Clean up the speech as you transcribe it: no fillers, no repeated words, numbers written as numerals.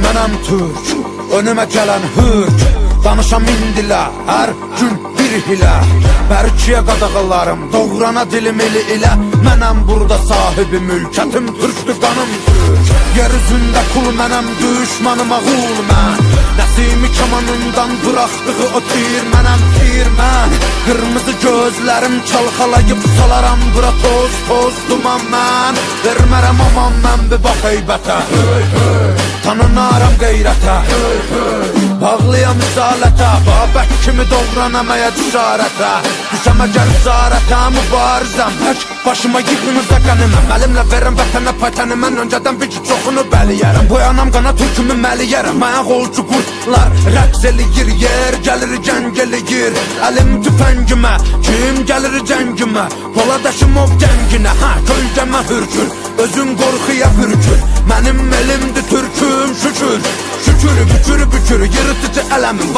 mənəm Türk, önümə gələn hürk. Danışam indilər, hər gün bir hilə. Bərkiyə qadağalarım, doğrana dilim eli ilə. Mənəm burada sahibi mülkətim, Türkdür qanım Türk. Yer üzündə kul mənəm, düşmanıma qul mən. Nəsimi kamanından bıraxdığı o tir mənəm, tir mən. Qırmızı gözlərim çalxalayıb salaram bura toz, toz duman mən. Vermərəm aman mən bir bax heybətə, tanınaram qeyrətə. Bağlıyam risalətə, Babək kimi doğranamaya cüsarətə. Düşəm əgər zarətə, mübarizəm hək başıma yığınıza qəniməm. Əlimlə verəm vətənə paytəni, mən öncədən bir ki çoxunu bəliyərəm. Boyanam qana türkümü məliyərəm, mənə qolcu qurtlar rəqs eləyir, yer gəlir gəng eləyir. Əlim tüfəngimə, kim gəlir cəngimə, Poladaşım ov gənginə, kölgəmə hürkür, özün qorxuya bürkür. Mənim elimdir türküm şükür, şükür, bükür, bükür, yırtıcı ələmim.